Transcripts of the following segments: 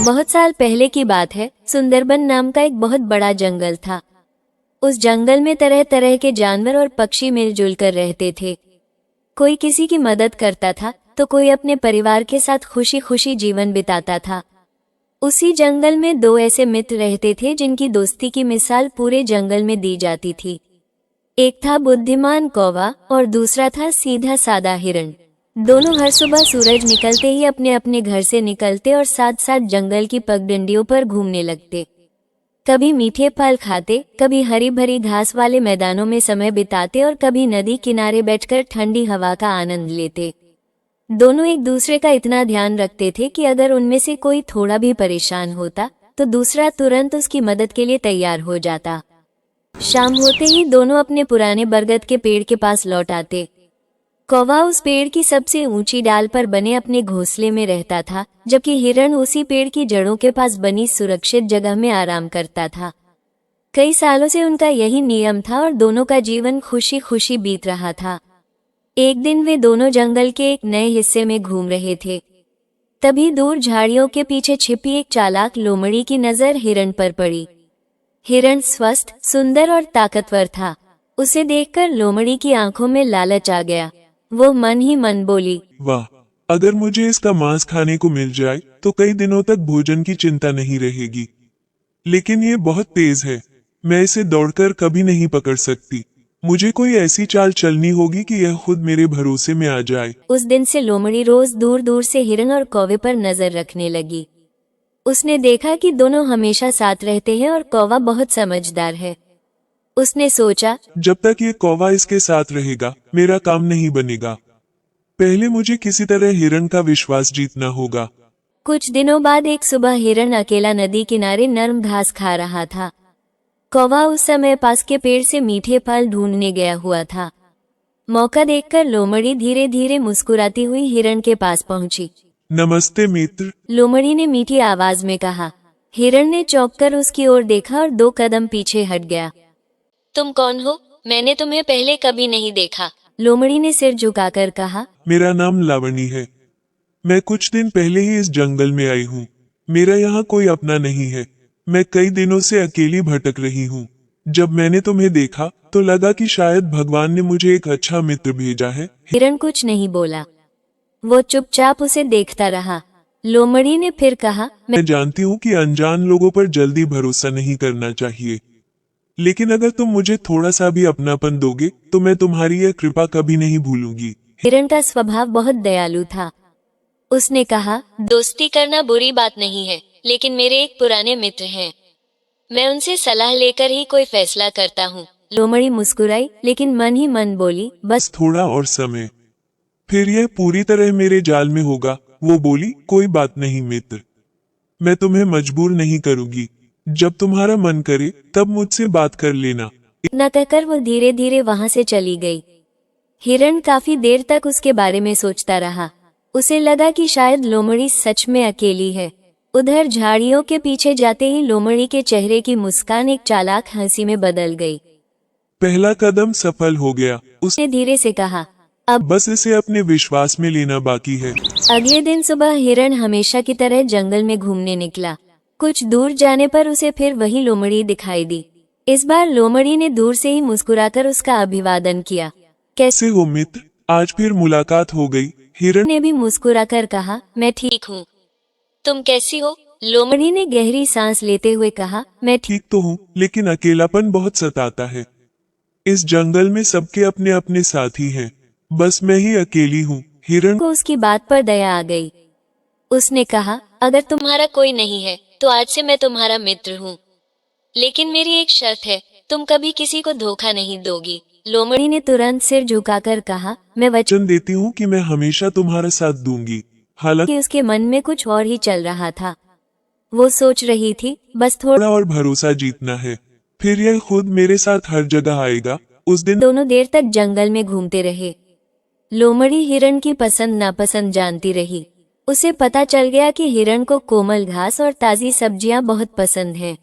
बहुत साल पहले की बात है। सुंदरबन नाम का एक बहुत बड़ा जंगल था। उस जंगल में तरह तरह के जानवर और पक्षी मिलजुल कर रहते थे। कोई किसी की मदद करता था तो कोई अपने परिवार के साथ खुशी खुशी जीवन बिताता था। उसी जंगल में दो ऐसे मित्र रहते थे जिनकी दोस्ती की मिसाल पूरे जंगल में दी जाती थी। एक था बुद्धिमान कौवा और दूसरा था सीधा सादा हिरण। दोनों हर सुबह सूरज निकलते ही अपने अपने घर से निकलते और साथ साथ जंगल की पगडंडियों पर घूमने लगते। कभी मीठे फल खाते, कभी हरी भरी घास वाले मैदानों में समय बिताते और कभी नदी किनारे बैठकर ठंडी हवा का आनंद लेते। दोनों एक दूसरे का इतना ध्यान रखते थे कि अगर उनमें से कोई थोड़ा भी परेशान होता तो दूसरा तुरंत उसकी मदद के लिए तैयार हो जाता। शाम होते ही दोनों अपने पुराने बरगद के पेड़ के पास लौट आते। कौवा उस पेड़ की सबसे ऊंची डाल पर बने अपने घोंसले में रहता था, जबकि हिरण उसी पेड़ की जड़ों के पास बनी सुरक्षित जगह में आराम करता था। कई सालों से उनका यही नियम था और दोनों का जीवन खुशी खुशी बीत रहा था। एक दिन वे दोनों जंगल के एक नए हिस्से में घूम रहे थे। तभी दूर झाड़ियों के पीछे छिपी एक चालाक लोमड़ी की नजर हिरण पर पड़ी। हिरण स्वस्थ, सुंदर और ताकतवर था। उसे देखकर लोमड़ी की आंखों में लालच आ गया। वो मन ही मन बोली, वाह, अगर मुझे इसका मांस खाने को मिल जाए तो कई दिनों तक भोजन की चिंता नहीं रहेगी। लेकिन ये बहुत तेज है, मैं इसे दौड़कर कभी नहीं पकड़ सकती। मुझे कोई ऐसी चाल चलनी होगी कि यह खुद मेरे भरोसे में आ जाए। उस दिन से लोमड़ी रोज दूर दूर से हिरण और कौवे पर नजर रखने लगी। उसने देखा कि दोनों हमेशा साथ रहते हैं और कौवा बहुत समझदार है। उसने सोचा, जब तक ये कौवा इसके साथ रहेगा मेरा काम नहीं बनेगा। पहले मुझे किसी तरह हिरण का विश्वास जीतना होगा। कुछ दिनों बाद एक सुबह हिरण अकेला नदी किनारे नर्म घास खा रहा था। कौवा उस समय पास के पेड़ से मीठे फल ढूंढने गया हुआ था। मौका देखकर लोमड़ी धीरे धीरे मुस्कुराती हुई हिरण के पास पहुंची। नमस्ते मित्र। लोमड़ी ने मीठी आवाज में कहा। हिरण ने चौंककर उसकी ओर देखा और 2 कदम पीछे हट गया। तुम कौन हो? मैंने तुम्हें पहले कभी नहीं देखा। लोमड़ी ने सिर झुकाकर कहा। मेरा नाम लावणी है। मैं कुछ दिन पहले ही इस जंगल में आई हूँ। मेरा यहाँ कोई अपना नहीं है। मैं कई दिनों से अकेली भटक रही हूँ। जब मैंने तुम्हें देखा तो लगा कि शायद भगवान ने मुझे एक अच्छा मित्र भेजा है। हिरण कुछ नहीं बोला। वो चुपचाप उसे देखता रहा। लोमड़ी ने फिर कहा, मैं जानती हूँ कि अनजान लोगों पर जल्दी भरोसा नहीं करना चाहिए, लेकिन अगर तुम मुझे थोड़ा सा भी अपनापन दोगे तो मैं तुम्हारी यह कृपा कभी नहीं भूलूंगी। हिरण का स्वभाव बहुत दयालु था। उसने कहा, दोस्ती करना बुरी बात नहीं है, लेकिन मेरे एक पुराने मित्र हैं। मैं उनसे सलाह लेकर ही कोई फैसला करता हूँ। लोमड़ी मुस्कुराई, लेकिन मन ही मन बोली, बस थोड़ा और समय, फिर यह पूरी तरह मेरे जाल में होगा। वो बोली, कोई बात नहीं मित्र, मैं तुम्हें मजबूर नहीं करूंगी। जब तुम्हारा मन करे तब मुझसे बात कर लेना। इतना कहकर वो धीरे धीरे वहां से चली गई। हिरण काफी देर तक उसके बारे में सोचता रहा। उसे लगा कि शायद लोमड़ी सच में अकेली है। उधर झाड़ियों के पीछे जाते ही लोमड़ी के चेहरे की मुस्कान एक चालाक हंसी में बदल गई। पहला कदम सफल हो गया, उसने धीरे से कहा, अब बस इसे अपने विश्वास में लेना बाकी है। अगले दिन सुबह हिरण हमेशा की तरह जंगल में घूमने निकला। कुछ दूर जाने पर उसे फिर वही लोमड़ी दिखाई दी। इस बार लोमड़ी ने दूर से ही मुस्कुराकर उसका अभिवादन किया। कैसे हो मित्र, आज फिर मुलाकात हो गई। हिरण ने भी मुस्कुराकर कहा, मैं ठीक हूँ। तुम कैसी हो? लोमड़ी ने गहरी सांस लेते हुए कहा, मैं ठीक तो हूँ, लेकिन अकेलापन बहुत सताता है। इस जंगल में सबके अपने अपने साथी हैं, बस मैं ही अकेली हूँ। हिरण को उसकी बात पर दया आ गई। उसने कहा, अगर तुम्हारा कोई नहीं है तो आज से मैं तुम्हारा मित्र हूँ, लेकिन मेरी एक शर्त है, तुम कभी किसी को धोखा नहीं दोगी। लोमड़ी ने तुरंत सिर झुकाकर कहा, मैं वचन देती हूँ कि मैं हमेशा तुम्हारा साथ दूंगी। हालांकि कि उसके मन में कुछ और ही चल रहा था। वो सोच रही थी, बस थोड़ा और भरोसा जीतना है, फिर यह खुद मेरे साथ हर जगह आएगा। उस दिन दोनों देर तक जंगल में घूमते रहे। लोमड़ी हिरण की पसंद नापसंद जानती रही। उसे पता चल गया कि हिरण को कोमल घास और ताजी सब्जियां बहुत पसंद हैं।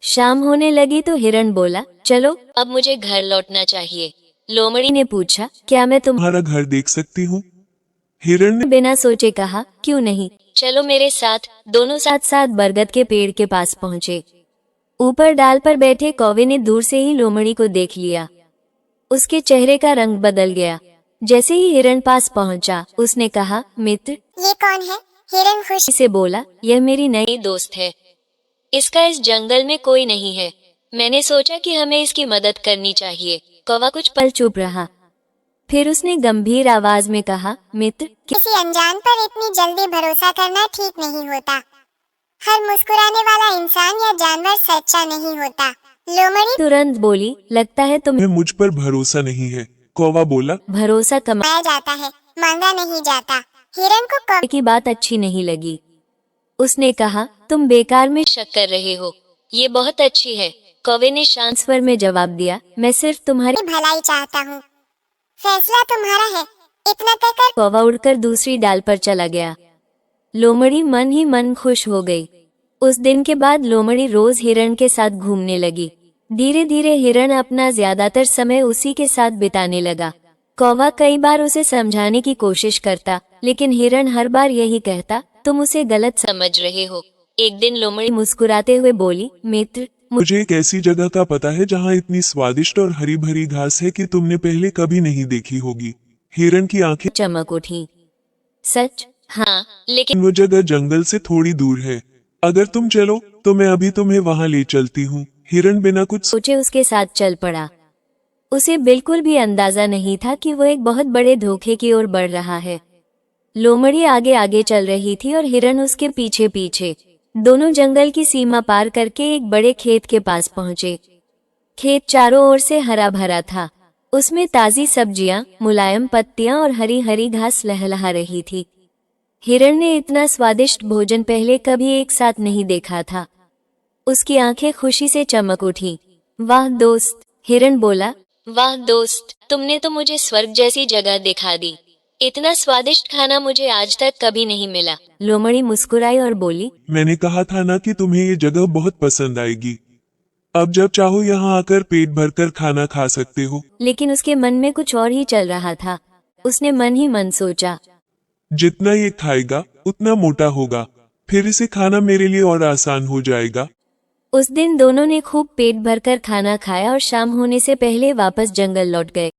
शाम होने लगी तो हिरण बोला, चलो अब मुझे घर लौटना चाहिए। लोमड़ी ने पूछा, क्या मैं तुम्हारा घर देख सकती हूँ? हिरण ने बिना सोचे कहा, क्यों नहीं, चलो मेरे साथ। दोनों साथ साथ बरगद के पेड़ के पास पहुंचे। ऊपर डाल पर बैठे कौवे ने दूर से ही लोमड़ी को देख लिया। उसके चेहरे का रंग बदल गया। जैसे ही हिरण पास पहुंचा, उसने कहा, मित्र। ये कौन है? हिरण खुशी से बोला, यह मेरी नई दोस्त है। इसका इस जंगल में कोई नहीं है। मैंने सोचा कि हमें इसकी मदद करनी चाहिए। कौवा कुछ पल चुप रहा, फिर उसने गंभीर आवाज में कहा, मित्र। किसी अनजान पर इतनी जल्दी भरोसा करना ठीक नहीं होता। हर मुस्कुराने वाला इंसान या जानवर सच्चा नहीं होता। लोमड़ी तुरंत बोली, लगता है तुम्हें मुझ पर भरोसा नहीं है। कौवा बोला, भरोसा कमाया जाता है, मांगा नहीं जाता। हिरण को कौवे की बात अच्छी नहीं लगी। उसने कहा, तुम बेकार में शक कर रहे हो। ये बहुत अच्छी है। कौवे ने शांत स्वर में जवाब दिया, मैं सिर्फ तुम्हारी भलाई चाहता हूँ। फैसला तुम्हारा है। इतना कहकर कौवा उड़कर दूसरी डाल पर चला गया। लोमड़ी मन ही मन खुश हो गई। उस दिन के बाद लोमड़ी रोज हिरण के साथ घूमने लगी। धीरे धीरे हिरण अपना ज्यादातर समय उसी के साथ बिताने लगा। कौवा कई बार उसे समझाने की कोशिश करता, लेकिन हिरण हर बार यही कहता, तुम उसे गलत समझ रहे हो। एक दिन लोमड़ी मुस्कुराते हुए बोली, मित्र, मुझे एक ऐसी जगह का पता है जहाँ इतनी स्वादिष्ट और हरी भरी घास है कि तुमने पहले कभी नहीं देखी होगी। हिरण की आंखें चमक उठी। सच? हाँ, लेकिन वो जगह जंगल से थोड़ी दूर है। अगर तुम चलो तो मैं अभी तुम्हें वहाँ ले चलती हूँ। हिरण बिना कुछ सोचे उसके साथ चल पड़ा। उसे बिल्कुल भी अंदाजा नहीं था कि वो एक बहुत बड़े धोखे की ओर बढ़ रहा है। लोमड़ी आगे आगे चल रही थी और हिरण उसके पीछे पीछे। दोनों जंगल की सीमा पार करके एक बड़े खेत के पास पहुंचे। खेत चारों ओर से हरा भरा था। उसमें ताजी सब्जियां, मुलायम पत्तियां और हरी हरी घास लहलहा रही थी। हिरण ने इतना स्वादिष्ट भोजन पहले कभी एक साथ नहीं देखा था। उसकी आंखें खुशी से चमक उठी। वाह दोस्त, हिरण बोला, वाह दोस्त, तुमने तो मुझे स्वर्ग जैसी जगह दिखा दी। इतना स्वादिष्ट खाना मुझे आज तक कभी नहीं मिला। लोमड़ी मुस्कुराई और बोली, मैंने कहा था ना कि तुम्हें ये जगह बहुत पसंद आएगी। अब जब चाहो यहाँ आकर पेट भरकर खाना खा सकते हो। लेकिन उसके मन में कुछ और ही चल रहा था। उसने मन ही मन सोचा, जितना ये खाएगा उतना मोटा होगा, फिर इसे खाना मेरे लिए और आसान हो जाएगा। उस दिन दोनों ने खूब पेट भरकर खाना खाया और शाम होने से पहले वापस जंगल लौट गए।